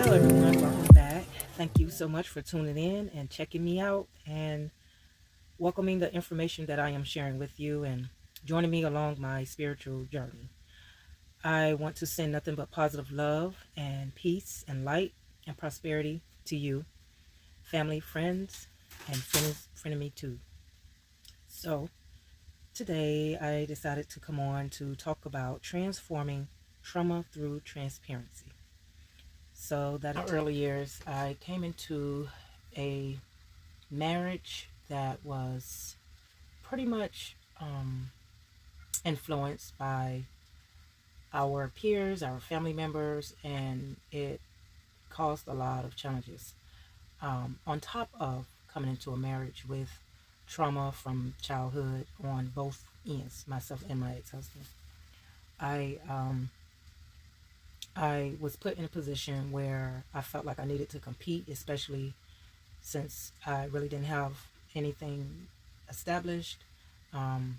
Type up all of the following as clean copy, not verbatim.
Hello, everyone. Welcome back. Thank you so much for tuning in and checking me out and welcoming the information that I am sharing with you and joining me along my spiritual journey. I want to send nothing but positive love and peace and light and prosperity to you, family, friends, and frenemy too. So, today I decided to come on to talk about transforming trauma through transparency. So that in early years, I came into a marriage that was pretty much influenced by our peers, our family members, and it caused a lot of challenges. On top of coming into a marriage with trauma from childhood on both ends, myself and my ex-husband, I I was put in a position where I felt like I needed to compete, especially since I really didn't have anything established. Um,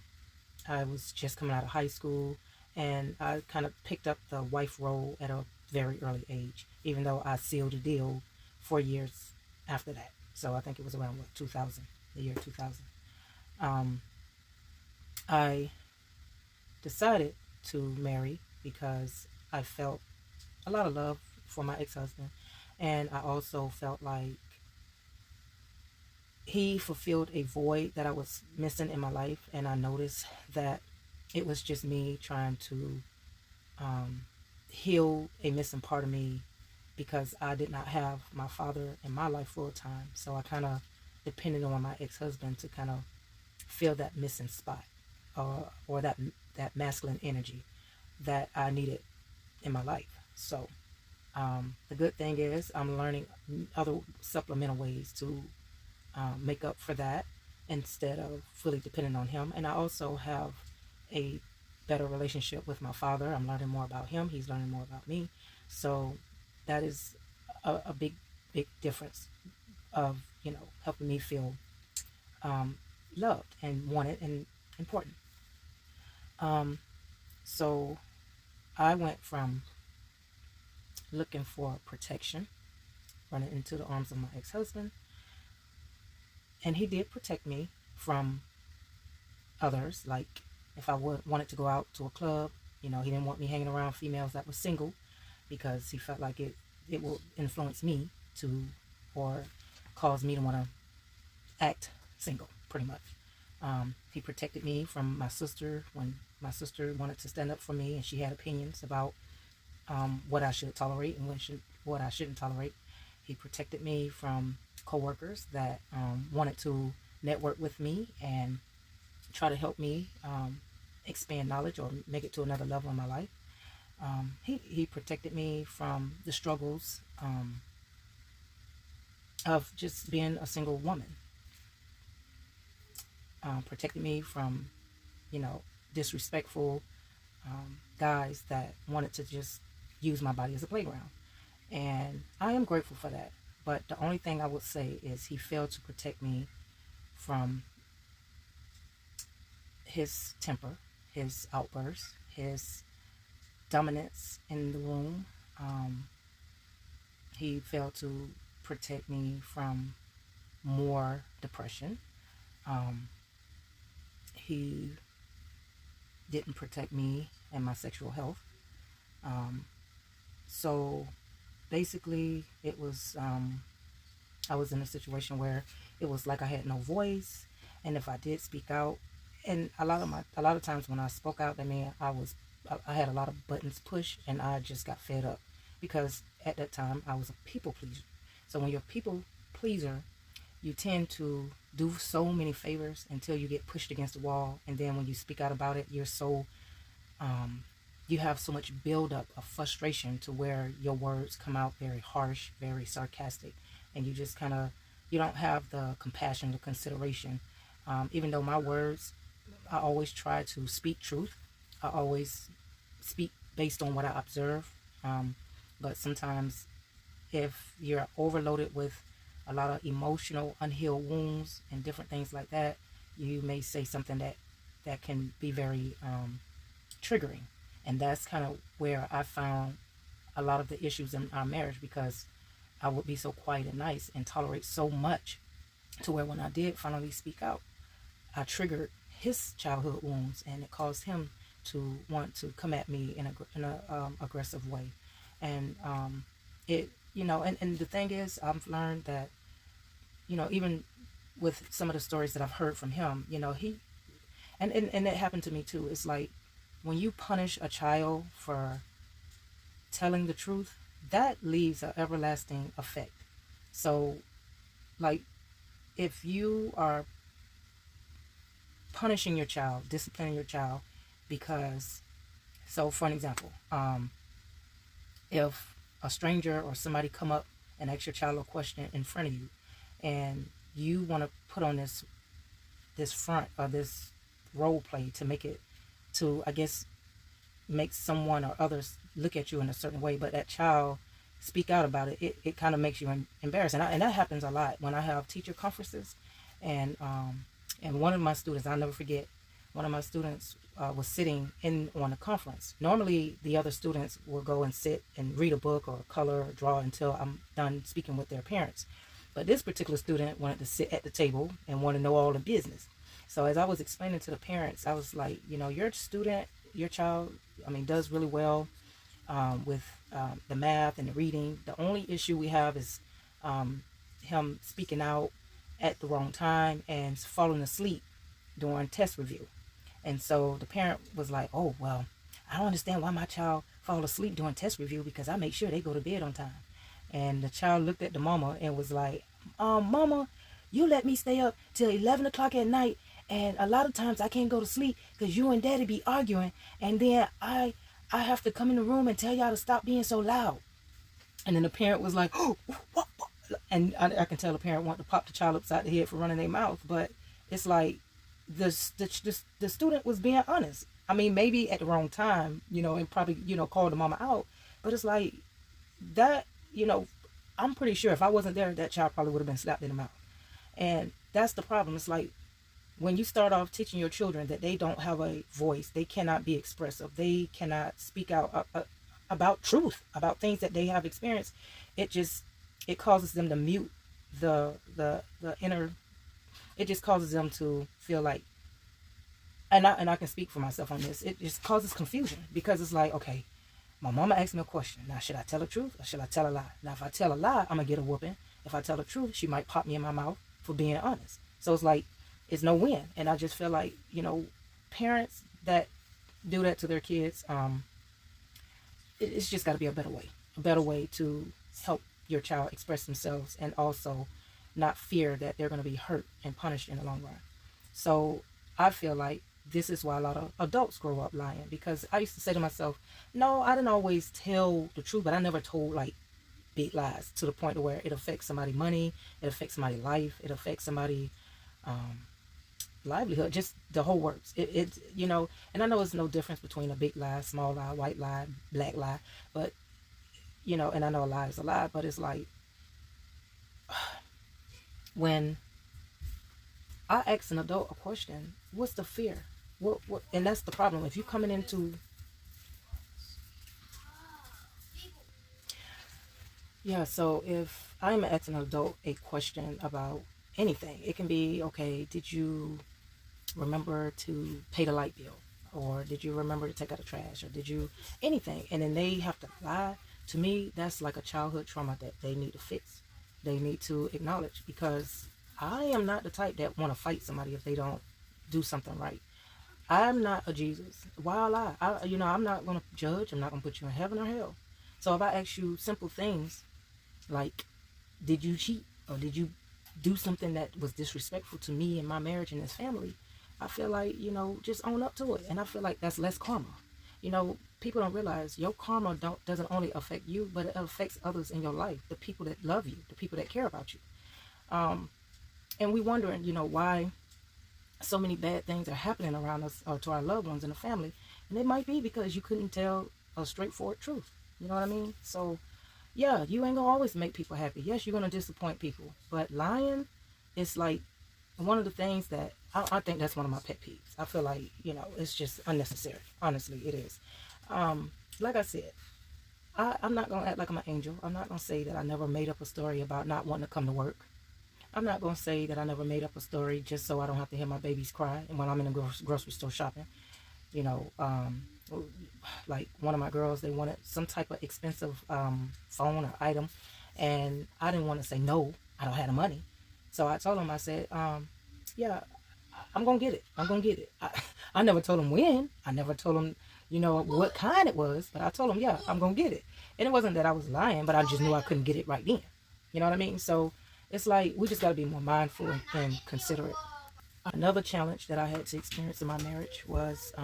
I was just coming out of high school, and I kind of picked up the wife role at a very early age, even though I sealed a deal 4 years after that. So I think it was around what 2000, the year 2000. Um, I decided to marry because I felt a lot of love for my ex-husband, and I also felt like he fulfilled a void that I was missing in my life, and I noticed that it was just me trying to um, heal a missing part of me because I did not have my father in my life full time. So I kind of depended on my ex-husband to kind of fill that missing spot, or that masculine energy that I needed in my life. So the good thing is I'm learning other supplemental ways to make up for that instead of fully dependent on him. And I also have a better relationship with my father. I'm learning more about him. He's learning more about me. So that is a big, big difference of, helping me feel um, loved and wanted and important. Um, so I went from looking for protection, running into the arms of my ex-husband, and he did protect me from others. Like if I wanted to go out to a club, he didn't want me hanging around females that were single because he felt like it will influence me to, or cause me to want to act single, pretty much. He protected me from my sister when my sister wanted to stand up for me and she had opinions about what I should tolerate and what I shouldn't tolerate. He protected me from coworkers that wanted to network with me and try to help me expand knowledge or make it to another level in my life. He protected me from the struggles of just being a single woman. Protected me from, disrespectful guys that wanted to just use my body as a playground. And I am grateful for that. But the only thing I would say is he failed to protect me from his temper, his outbursts, his dominance in the room. He failed to protect me from more depression. He didn't protect me and my sexual health. So basically, it was I was in a situation where it was like I had no voice, and if I did speak out, and a lot of times when I spoke out, I mean I had a lot of buttons pushed, and I just got fed up because at that time I was a people pleaser. So when you're a people pleaser, you tend to do so many favors until you get pushed against the wall, and then when you speak out about it, you have so much buildup of frustration to where your words come out very harsh, very sarcastic, and you just you don't have the compassion, the consideration. Even though my words, I always try to speak truth. I always speak based on what I observe. But sometimes if you're overloaded with a lot of emotional unhealed wounds and different things like that, you may say something that can be very triggering. And that's kind of where I found a lot of the issues in our marriage, because I would be so quiet and nice and tolerate so much to where when I did finally speak out, I triggered his childhood wounds, and it caused him to want to come at me in a aggressive way. And it, and the thing is, I've learned that, even with some of the stories that I've heard from him, he, and it happened to me too. It's like when you punish a child for telling the truth, that leaves an everlasting effect. So, like, if you are punishing your child, disciplining your child, because, so for an example, if a stranger or somebody come up and ask your child a question in front of you, and you want to put on this front or this role play to make it, to, I guess, make someone or others look at you in a certain way, but that child speak out about it, it kind of makes you embarrassed. And that happens a lot when I have teacher conferences. And one of my students, I'll never forget, one of my students was sitting in on a conference. Normally the other students will go and sit and read a book or color or draw until I'm done speaking with their parents. But this particular student wanted to sit at the table and want to know all the business. So as I was explaining to the parents, I was like, your student, your child, does really well with the math and the reading. The only issue we have is him speaking out at the wrong time and falling asleep during test review. And so the parent was like, oh, well, I don't understand why my child fall asleep during test review, because I make sure they go to bed on time. And the child looked at the mama and was like, mama, you let me stay up till 11 o'clock at night, and a lot of times I can't go to sleep because you and daddy be arguing, and then I have to come in the room and tell y'all to stop being so loud. And then the parent was like, oh, what? And I can tell the parent want to pop the child upside the head for running their mouth. But it's like the student was being honest. Maybe at the wrong time, and probably, called the mama out. But it's like that, I'm pretty sure if I wasn't there, that child probably would have been slapped in the mouth. And that's the problem. It's like when you start off teaching your children that they don't have a voice, they cannot be expressive, they cannot speak out about truth, about things that they have experienced, it causes them to mute the inner. It just causes them to feel like, and I can speak for myself on this, it just causes confusion, because it's like, okay, my mama asked me a question. Now, should I tell the truth or should I tell a lie? Now, if I tell a lie, I'm going to get a whooping. If I tell the truth, she might pop me in my mouth for being honest. So it's like, it's no win. And I just feel like, parents that do that to their kids, it's just got to be a better way to help your child express themselves, and also not fear that they're going to be hurt and punished in the long run. So I feel like this is why a lot of adults grow up lying, because I used to say to myself, no, I didn't always tell the truth, but I never told like big lies to the point to where it affects somebody's money, it affects somebody's life, it affects somebody's livelihood, just the whole works. And I know it's no difference between a big lie, small lie, white lie, black lie, but and I know a lie is a lie, but it's like when I ask an adult a question, what's the fear? What? And that's the problem. If you're coming into, so if I'm asking an adult a question about anything, it can be, okay, did you remember to pay the light bill? Or did you remember to take out the trash? Or did you, anything? And then they have to lie. To me, that's like a childhood trauma that they need to fix. They need to acknowledge, because I am not the type that want to fight somebody if they don't do something right. I'm not a Jesus. Why lie? I'm not going to judge. I'm not going to put you in heaven or hell. So if I ask you simple things like, did you cheat? Or did you do something that was disrespectful to me and my marriage and this family? I feel like, just own up to it. And I feel like that's less karma. People don't realize your karma doesn't only affect you, but it affects others in your life, the people that love you, the people that care about you. And we wondering, why so many bad things are happening around us or to our loved ones in the family. And it might be because you couldn't tell a straightforward truth. You know what I mean? So, yeah, you ain't gonna always make people happy. Yes, you're gonna disappoint people. But lying is like one of the things that I think that's one of my pet peeves. I feel like, it's just unnecessary. Honestly, it is. Like I said, I'm not going to act like I'm an angel. I'm not going to say that I never made up a story about not wanting to come to work. I'm not going to say that I never made up a story just so I don't have to hear my babies cry and when I'm in the grocery store shopping. You know, like one of my girls, they wanted some type of expensive phone or item, and I didn't want to say no. I don't have the money, so I told them. I said, yeah, I'm gonna get it. I'm gonna get it. I never told them when. I never told them, you know, what kind it was, but I told them, yeah, I'm gonna get it. And it wasn't that I was lying, but I just knew I couldn't get it right then. You know what I mean? So it's like we just gotta be more mindful and considerate. Another challenge that I had to experience in my marriage was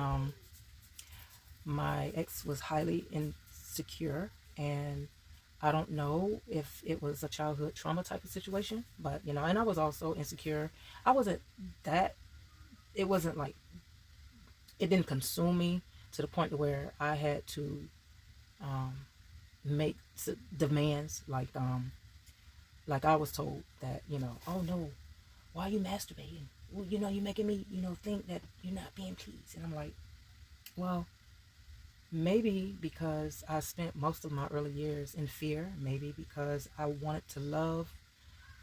my ex was highly insecure, and I don't know if it was a childhood trauma type of situation, but you know, and I was also insecure. I wasn't that, it wasn't like, it didn't consume me to the point to where I had to um, make demands like I was told that, you know, oh no, why are you masturbating? Well, you know, you're making me, you know, think that you're not being pleased. And I'm like, well, maybe because I spent most of my early years in fear, maybe because I wanted to love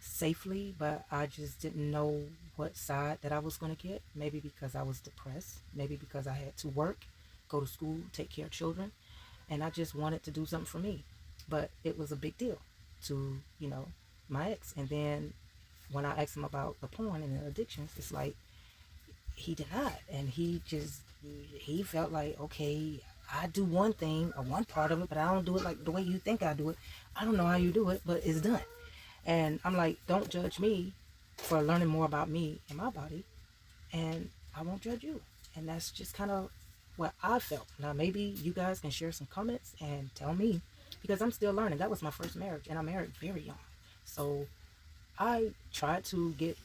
safely, but I just didn't know what side that I was going to get. Maybe because I was depressed, maybe because I had to work, go to school, take care of children, and I just wanted to do something for me. But it was a big deal to, you know, my ex. And then when I asked him about the porn and the addictions, it's like he denied, and he felt like, okay, I do one thing or one part of it, but I don't do it like the way you think I do it. I don't know how you do it, but it's done. And I'm like, don't judge me for learning more about me and my body, and I won't judge you. And that's just kind of what I felt. Now maybe you guys can share some comments and tell me, because I'm still learning. That was my first marriage, and I married very young. So I tried to get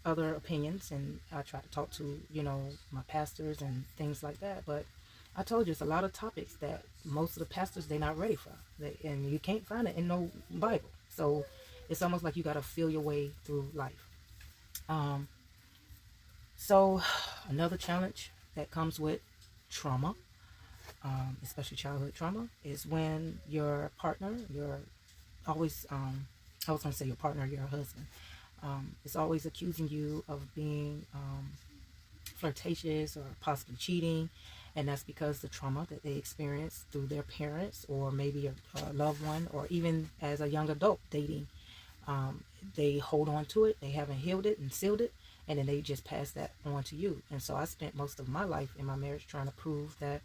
other opinions, and I tried to talk to, you know, my pastors and things like that. But I told you, it's a lot of topics that most of the pastors, they're not ready for. And you can't find it in no Bible. So it's almost like you got to feel your way through life. So another challenge that comes with trauma, especially childhood trauma, is when your partner, your always, I was going to say your partner, your husband, is always accusing you of being flirtatious or possibly cheating. And that's because the trauma that they experienced through their parents, or maybe a loved one, or even as a young adult dating, they hold on to it. They haven't healed it and sealed it, and then they just pass that on to you. And so I spent most of my life in my marriage trying to prove that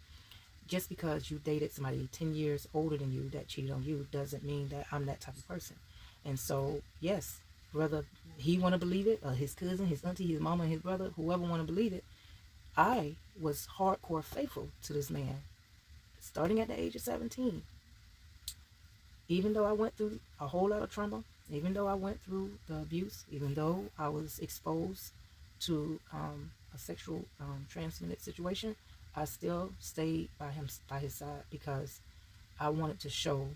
just because you dated somebody 10 years older than you that cheated on you doesn't mean that I'm that type of person. And so, yes, whether he want to believe it, or his cousin, his auntie, his mama, his brother, whoever want to believe it, I was hardcore faithful to this man, starting at the age of 17. Even though I went through a whole lot of trauma, even though I went through the abuse, even though I was exposed to a sexual transmitted situation, I still stayed by his side, because I wanted to show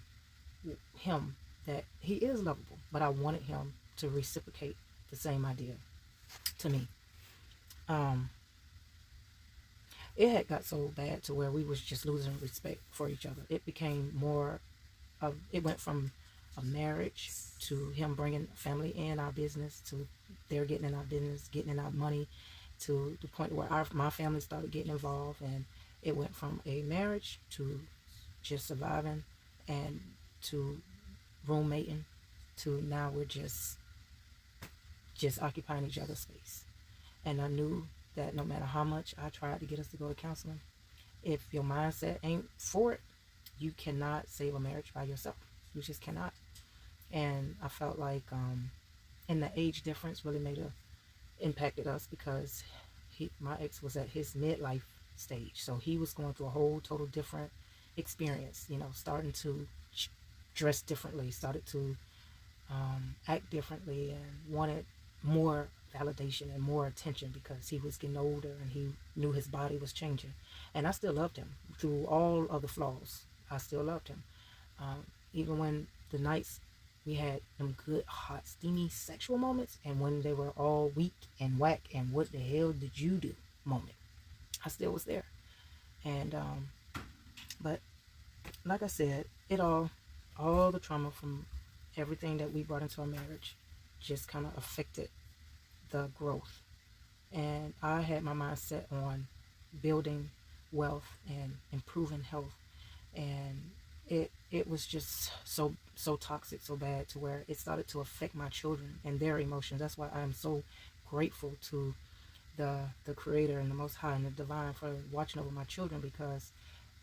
him that he is lovable, but I wanted him to reciprocate the same idea to me. It had got so bad to where we was just losing respect for each other. It became more of, it went from a marriage to him bringing family in our business, to they're getting in our business, getting in our money, to the point where my family started getting involved. And it went from a marriage to just surviving, and to roommating, to now we're just occupying each other's space. And I knew that no matter how much I tried to get us to go to counseling, if your mindset ain't for it, you cannot save a marriage by yourself. You just cannot. And I felt like, and the age difference really impacted us, because my ex was at his midlife stage, so he was going through a whole total different experience. You know, starting to dress differently, started to act differently, and wanted more validation and more attention, because he was getting older and he knew his body was changing. And I still loved him through all of the flaws. I still loved him, even when the nights we had them good, hot, steamy sexual moments, and when they were all weak and whack and what the hell did you do moment, I still was there. And but like I said, all the trauma from everything that we brought into our marriage just kind of affected the growth. And I had my mind set on building wealth and improving health, and it was just so toxic, so bad, to where it started to affect my children and their emotions. That's why I am so grateful to the Creator and the Most High and the Divine for watching over my children, because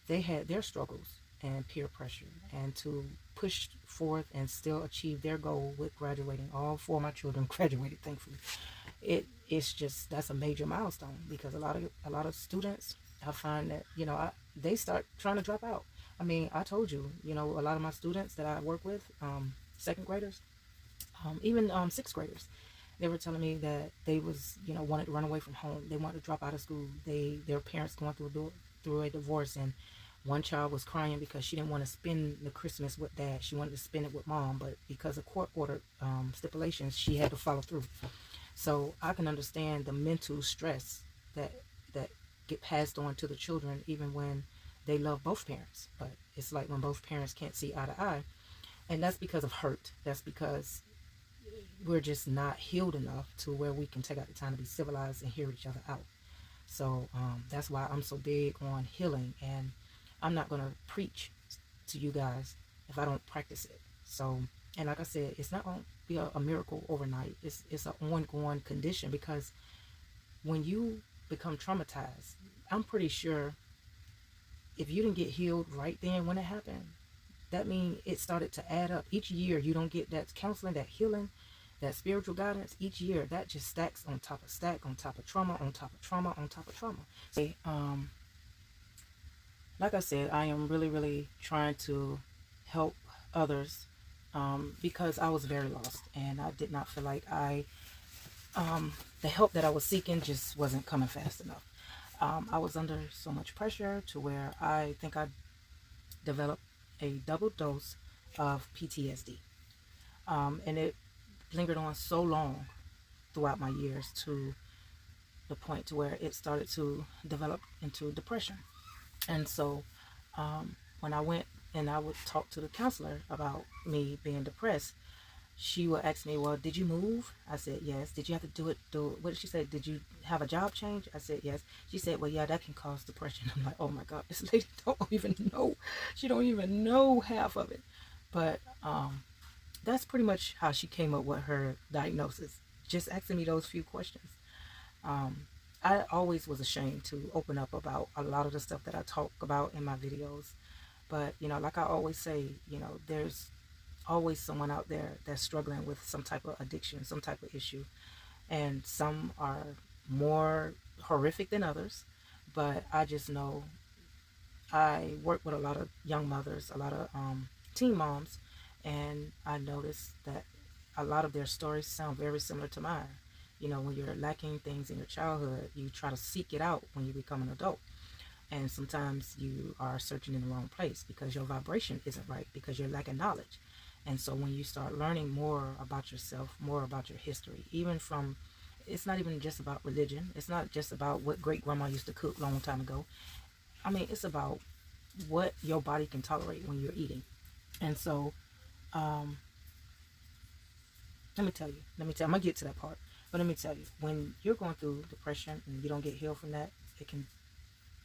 they had their struggles and peer pressure, and to push forth and still achieve their goal with graduating. All four of my children graduated, thankfully. It's just, that's a major milestone, because a lot of students, I find that, they start trying to drop out. I mean, I told you, a lot of my students that I work with, second graders, even sixth graders, they were telling me that they was, wanted to run away from home. They wanted to drop out of school. Their parents going through a divorce, and one child was crying because she didn't want to spend the Christmas with dad. She wanted to spend it with mom, but because of court order stipulations, she had to follow through. So I can understand the mental stress that that get passed on to the children, even when they love both parents. But it's like when both parents can't see eye to eye, and that's because of hurt. That's because we're just not healed enough to where we can take out the time to be civilized and hear each other out. So that's why I'm so big on healing, and I'm not going to preach to you guys if I don't practice it. So, and like I said, it's not going to be a miracle overnight. It's an ongoing condition, because when you become traumatized, I'm pretty sure if you didn't get healed right then when it happened, that means it started to add up. Each year you don't get that counseling, that healing, that spiritual guidance. Each year that just stacks on top of stack, on top of trauma, on top of trauma, on top of trauma. So, like I said, I am really, really trying to help others, because I was very lost, and I did not feel like the help that I was seeking just wasn't coming fast enough. I was under so much pressure to where I think I developed a double dose of PTSD. And it lingered on so long throughout my years, to the point to where it started to develop into depression. And so when I went and I would talk to the counselor about me being depressed, she would ask me, well, did you move? I said, yes. Did you have to what did she say? Did you have a job change? I said, yes. She said, well, yeah, that can cause depression. I'm like, oh my God, this lady don't even know. She don't even know half of it. But that's pretty much how she came up with her diagnosis. Just asking me those few questions. I always was ashamed to open up about a lot of the stuff that I talk about in my videos. But, like I always say, there's always someone out there that's struggling with some type of addiction, some type of issue. And some are more horrific than others. But I just know I work with a lot of young mothers, a lot of teen moms, and I noticed that a lot of their stories sound very similar to mine. When you're lacking things in your childhood, you try to seek it out when you become an adult. And sometimes you are searching in the wrong place because your vibration isn't right, because you're lacking knowledge. And so when you start learning more about yourself, more about your history, even from, it's not even just about religion. It's not just about what great grandma used to cook a long time ago. I mean, it's about what your body can tolerate when you're eating. And so, let me tell you, I'm going to get to that part. But let me tell you, when you're going through depression and you don't get healed from that, it can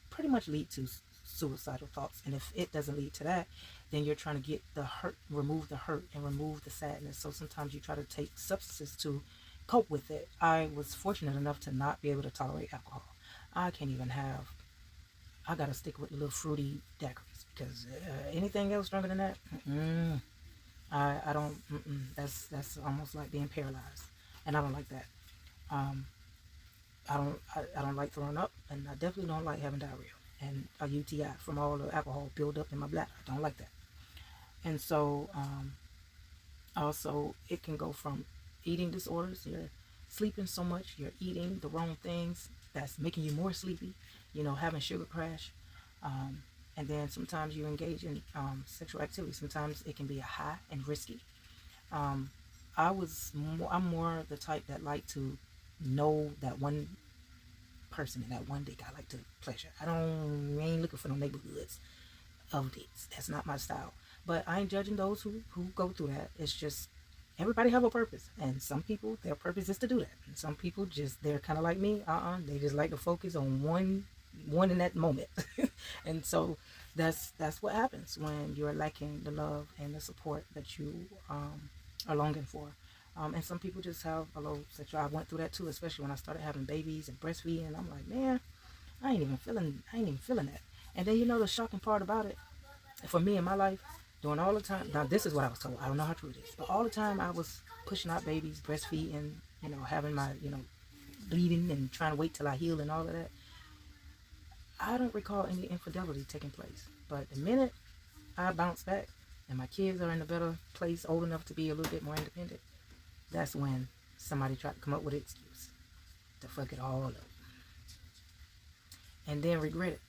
pretty much lead to suicidal thoughts. And if it doesn't lead to that, then you're trying to get the hurt, remove the hurt and remove the sadness. So sometimes you try to take substances to cope with it. I was fortunate enough to not be able to tolerate alcohol. I can't even have, I got to stick with the little fruity daiquiris, because anything else stronger than that, I don't, that's almost like being paralyzed. And I don't like that. I don't like throwing up, and I definitely don't like having diarrhea and a UTI from all the alcohol build up in my bladder. I don't like that. And so also it can go from eating disorders. You're sleeping so much, you're eating the wrong things that's making you more sleepy, having sugar crash. And then sometimes you engage in sexual activity. Sometimes it can be a high and risky. I'm more the type that like to know that one person and that one dick I like to pleasure. I ain't looking for no neighborhoods. of this. That's not my style. But I ain't judging those who go through that. It's just everybody have a purpose, and some people their purpose is to do that, and some people just they're kind of like me. They just like to focus on one in that moment. And so that's what happens when you're lacking the love and the support that you are longing for. And some people just have a low sexual. I went through that too, especially when I started having babies and breastfeeding. And I'm like, man, I ain't even feeling that. And then the shocking part about it, for me in my life, during all the time. Now this is what I was told. I don't know how true it is, but all the time I was pushing out babies, breastfeeding, having my bleeding and trying to wait till I heal and all of that. I don't recall any infidelity taking place. But the minute I bounce back and my kids are in a better place, old enough to be a little bit more independent, that's when somebody tried to come up with an excuse to fuck it all up. And then regret it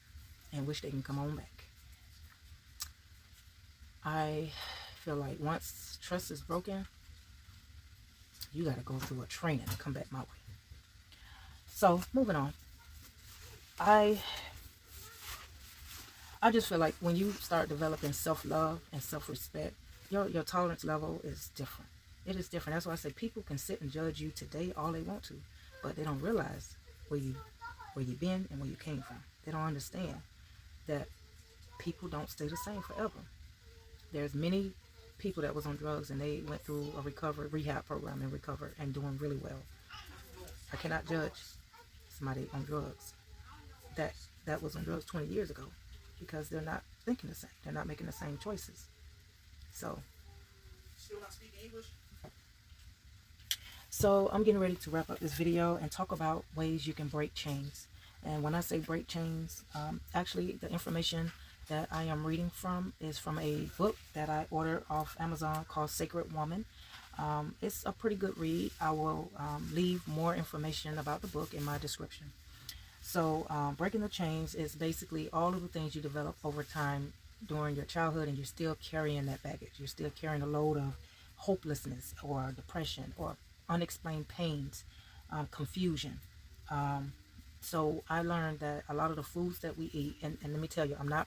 and wish they can come on back. I feel like once trust is broken, you got to go through a training to come back my way. So, moving on. I just feel like when you start developing self-love and self-respect, your tolerance level is different. It is different. That's why I say people can sit and judge you today all they want to, but they don't realize where you've been and where you came from. They don't understand that people don't stay the same forever. There's many people that was on drugs and they went through a rehab program and recovered and doing really well. I cannot judge somebody on drugs that was on drugs 20 years ago because they're not thinking the same. They're not making the same choices. So, still not speaking English? So I'm getting ready to wrap up this video and talk about ways you can break chains. And when I say break chains, actually the information that I am reading from is from a book that I ordered off Amazon called Sacred Woman. It's a pretty good read. I will leave more information about the book in my description. So breaking the chains is basically all of the things you develop over time during your childhood, and you're still carrying that baggage. You're still carrying a load of hopelessness or depression or unexplained pains, confusion. So I learned that a lot of the foods that we eat, and let me tell you, I'm not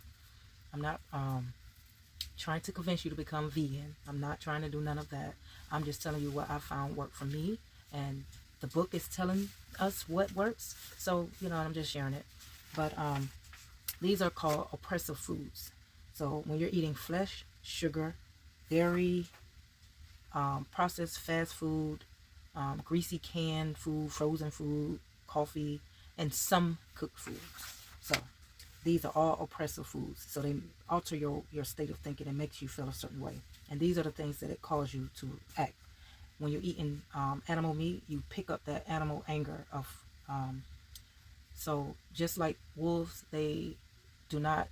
trying to convince you to become vegan. I'm not trying to do none of that. I'm just telling you what I found worked for me, and the book is telling us what works. So, I'm just sharing it. But these are called oppressive foods. So when you're eating flesh, sugar, dairy, processed fast food, greasy canned food, frozen food, coffee, and some cooked foods. So these are all oppressive foods. So they alter your state of thinking and makes you feel a certain way. And these are the things that it cause you to act. When you're eating animal meat, you pick up that animal anger of so just like wolves, they do not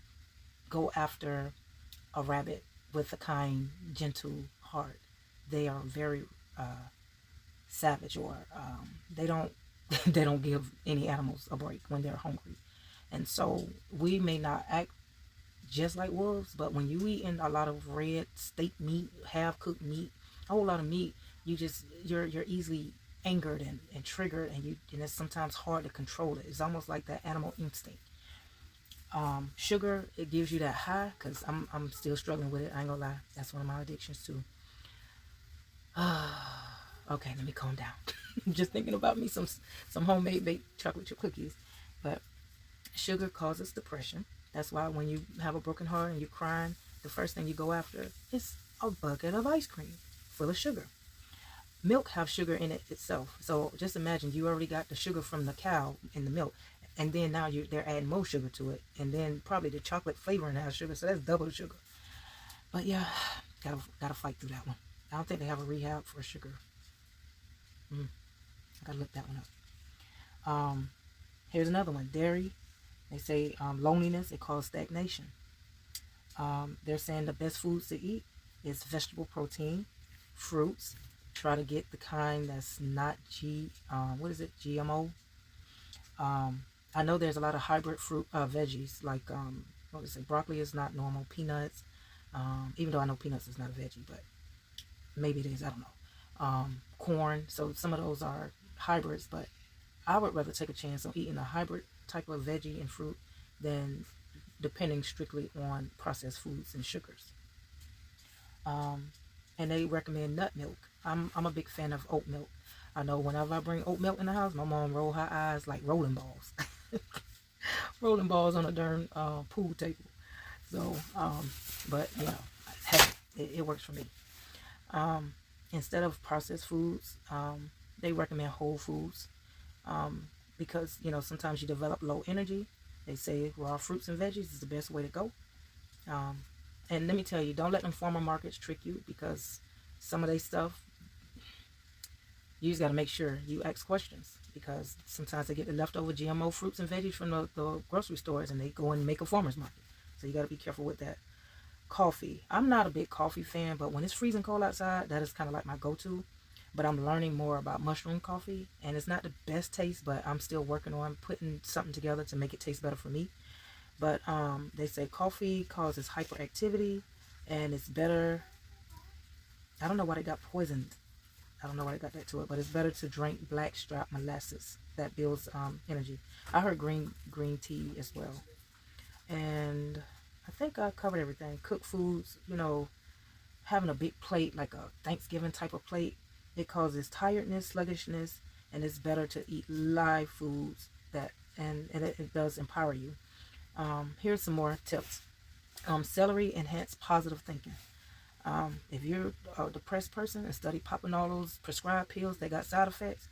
go after a rabbit with a kind, gentle heart. They are very savage, or they don't they don't give any animals a break when they're hungry. And so we may not act just like wolves, but when you eating a lot of red steak meat, half cooked meat, a whole lot of meat, you're easily angered and triggered, and it's sometimes hard to control it. It's almost like that animal instinct. Sugar, it gives you that high, because I'm still struggling with it. I ain't gonna lie, that's one of my addictions too. Okay, let me calm down. I'm just thinking about me some homemade baked chocolate chip cookies. But sugar causes depression. That's why when you have a broken heart and you're crying, the first thing you go after is a bucket of ice cream full of sugar. Milk have sugar in it itself. So just imagine you already got the sugar from the cow in the milk, and then now they're adding more sugar to it, and then probably the chocolate flavoring has sugar, so that's double the sugar. But yeah, gotta fight through that one. I don't think they have a rehab for sugar. I gotta look that one up. Here's another one, dairy. They say loneliness, it causes stagnation. They're saying the best foods to eat is vegetable protein, fruits. Try to get the kind that's not GMO. I know there's a lot of hybrid fruit veggies, like broccoli is not normal, peanuts, even though I know peanuts is not a veggie, but maybe it is, I don't know. Corn, so some of those are hybrids, but I would rather take a chance on eating a hybrid type of veggie and fruit than depending strictly on processed foods and sugars. And they recommend nut milk. I'm a big fan of oat milk. I know whenever I bring oat milk in the house, my mom roll her eyes like rolling balls. Rolling balls on a darn pool table. So, but you know, hey, it works for me. Instead of processed foods, they recommend whole foods, because, you know, sometimes you develop low energy. They say raw fruits and veggies is the best way to go. And let me tell you, don't let them farmer markets trick you, because some of their stuff, you just got to make sure you ask questions, because sometimes they get the leftover GMO fruits and veggies from the grocery stores and they go and make a farmer's market. So you got to be careful with that. Coffee. I'm not a big coffee fan, but when it's freezing cold outside, that is kind of like my go-to. But I'm learning more about mushroom coffee, and it's not the best taste, but I'm still working on putting something together to make it taste better for me. But they say coffee causes hyperactivity, and it's better. I don't know why they got poisoned. I don't know why they got that to it, but it's better to drink blackstrap molasses that builds energy. I heard green tea as well. And I think I covered everything. Cooked foods, you know, having a big plate, like a Thanksgiving type of plate, it causes tiredness, sluggishness, and it's better to eat live foods and it does empower you. Here's some more tips. Celery enhance positive thinking. If you're a depressed person and study popping all those prescribed pills that got side effects,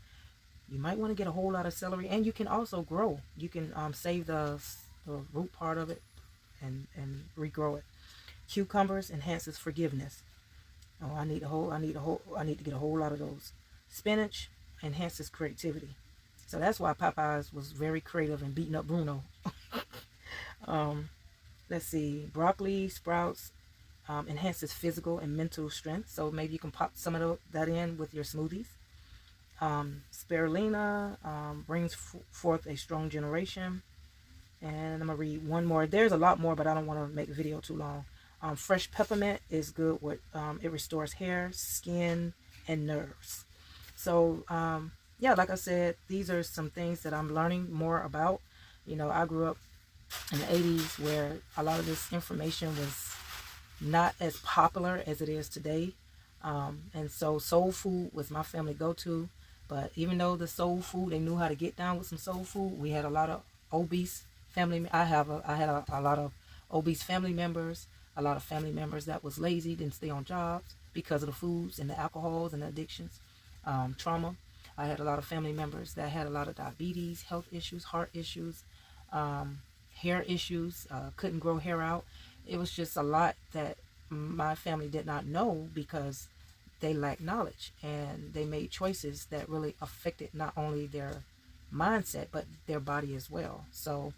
you might want to get a whole lot of celery. And you can also grow. You can save the root part of it and regrow it. Cucumbers enhances forgiveness. Oh, I need to get a whole lot of those. Spinach enhances creativity. So that's why Popeyes was very creative in beating up Bruno. Let's see. Broccoli sprouts enhances physical and mental strength. So maybe you can pop some of that in with your smoothies. Spirulina brings forth a strong generation. And I'm going to read one more. There's a lot more, but I don't want to make the video too long. Fresh peppermint is good with, it restores hair, skin, and nerves. So, yeah, like I said, these are some things that I'm learning more about. You know, I grew up in the 80s where a lot of this information was not as popular as it is today. And so soul food was my family go-to. But even though the soul food, they knew how to get down with some soul food, we had a lot of obese family. I had a lot of obese family members, a lot of family members that was lazy, didn't stay on jobs because of the foods and the alcohols and the addictions, trauma. I had a lot of family members that had a lot of diabetes, health issues, heart issues, hair issues, couldn't grow hair out. It was just a lot that my family did not know because they lacked knowledge, and they made choices that really affected not only their mindset but their body as well. So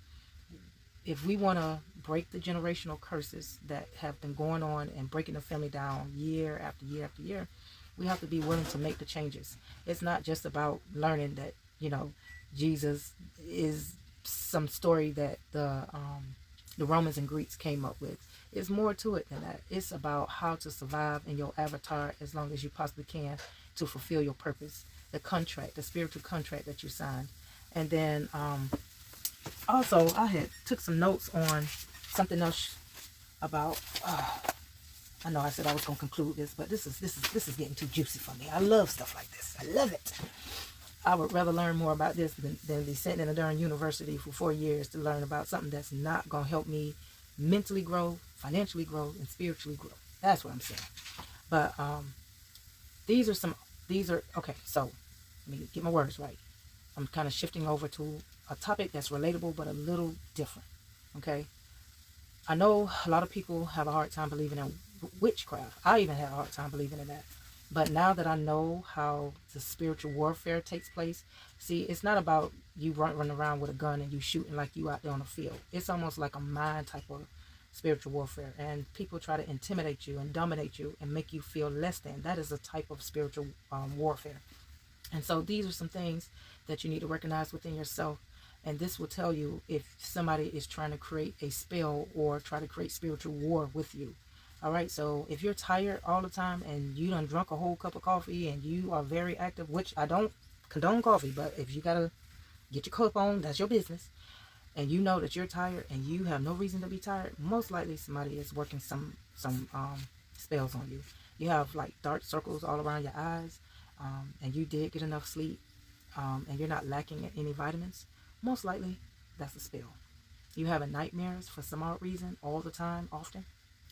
if we want to break the generational curses that have been going on and breaking the family down year after year after year, we have to be willing to make the changes. It's not just about learning that, you know, Jesus is some story that the Romans and Greeks came up with. It's more to it than that. It's about how to survive in your avatar as long as you possibly can to fulfill your purpose, the contract, the spiritual contract that you signed. And then also, I had took some notes on something else about. I know I said I was going to conclude this, but this is getting too juicy for me. I love stuff like this. I love it. I would rather learn more about this than be sitting in a darn university for 4 years to learn about something that's not going to help me mentally grow, financially grow, and spiritually grow. That's what I'm saying. But these are okay. So let me get my words right. I'm kind of shifting over to a topic that's relatable but a little different. Okay. I know a lot of people have a hard time believing in witchcraft. I even had a hard time believing in that. But now that I know how the spiritual warfare takes place, see, it's not about you running around with a gun and you shooting like you out there on the field. It's almost like a mind type of spiritual warfare. And people try to intimidate you and dominate you and make you feel less than. That is a type of spiritual warfare. And so these are some things that you need to recognize within yourself. And this will tell you if somebody is trying to create a spell or try to create spiritual war with you. All right, so if you're tired all the time and you done drunk a whole cup of coffee and you are very active, which I don't condone coffee, but if you got to get your cup on, that's your business. and you know that you're tired and you have no reason to be tired, most likely somebody is working some spells on you. You have like dark circles all around your eyes, and you did get enough sleep, and you're not lacking in any vitamins, most likely that's a spell. You having nightmares for some odd reason all the time, often,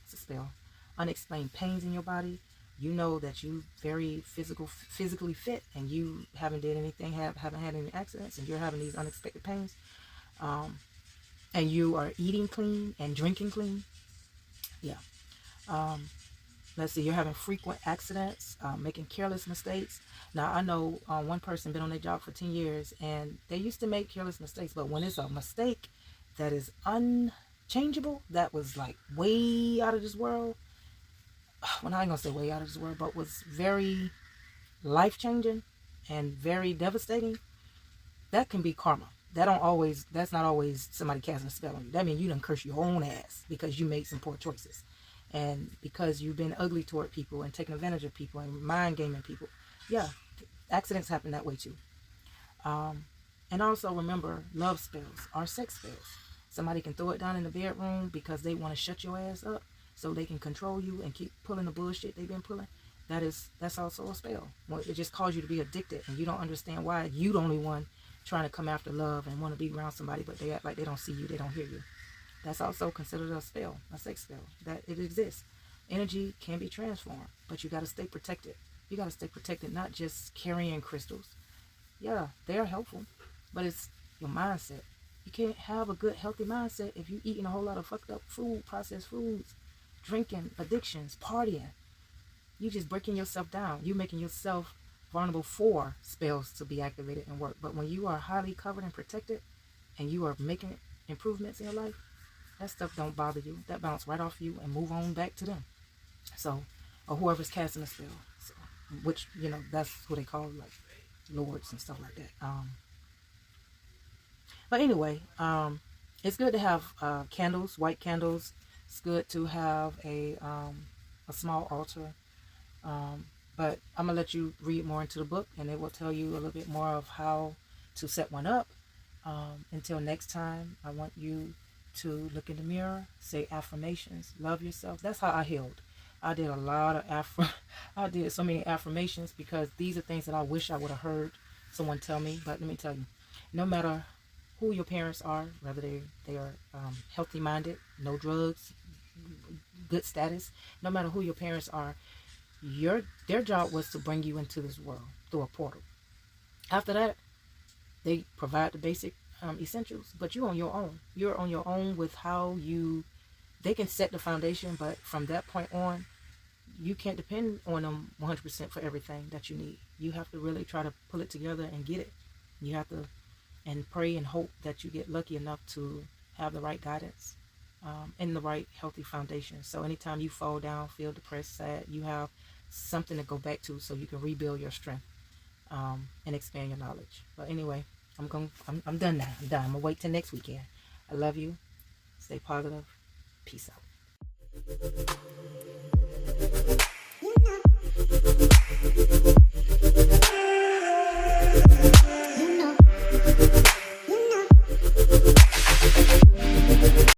it's a spell. Unexplained pains in your body, you know that you very physically fit, and you haven't did anything, haven't had any accidents, and you're having these unexpected pains, and you are eating clean and drinking clean. Yeah. Let's see, you're having frequent accidents, making careless mistakes. Now, I know one person been on their job for 10 years, and they used to make careless mistakes, but when it's a mistake that is unchangeable, that was like way out of this world, well, I ain't gonna say way out of this world, but was very life-changing and very devastating, that can be karma. That's not always somebody casting a spell on you. That means you done curse your own ass because you made some poor choices. And because you've been ugly toward people and taking advantage of people and mind gaming people. Yeah, accidents happen that way too. And also remember, love spells are sex spells. Somebody can throw it down in the bedroom because they want to shut your ass up so they can control you and keep pulling the bullshit they've been pulling. That's also a spell. Well, it just causes you to be addicted, and you don't understand why you the only one trying to come after love and want to be around somebody, but they act like they don't see you, they don't hear you. That's also considered a spell, a sex spell. That it exists. Energy can be transformed, but you got to stay protected. You got to stay protected, not just carrying crystals. Yeah, they are helpful, but it's your mindset. You can't have a good, healthy mindset if you're eating a whole lot of fucked up food, processed foods, drinking, addictions, partying. You just breaking yourself down. You making yourself vulnerable for spells to be activated and work. But when you are highly covered and protected, and you are making improvements in your life, that stuff don't bother you. That bounce right off you and move on back to them. So, or whoever's casting a spell, so, which that's who they call like lords and stuff like that. But anyway, it's good to have candles, white candles. It's good to have a small altar. But I'm gonna let you read more into the book, and it will tell you a little bit more of how to set one up. Until next time, I want you to look in the mirror, say affirmations, love yourself. That's how I healed. I did a lot of I did so many affirmations because these are things that I wish I would have heard someone tell me. But let me tell you, no matter who your parents are, whether they are healthy minded, no drugs, good status, no matter who your parents are, their job was to bring you into this world through a portal. After that, they provide the basic essentials, but you're on your own. You're on your own with how they can set the foundation, but from that point on, you can't depend on them 100% for everything that you need. You have to really try to pull it together and get it. You have to and pray and hope that you get lucky enough to have the right guidance and the right healthy foundation. So anytime you fall down, feel depressed, sad, you have something to go back to so you can rebuild your strength and expand your knowledge. But anyway, I'm done now. I'm done. I'm gonna wait till next weekend. I love you. Stay positive. Peace out.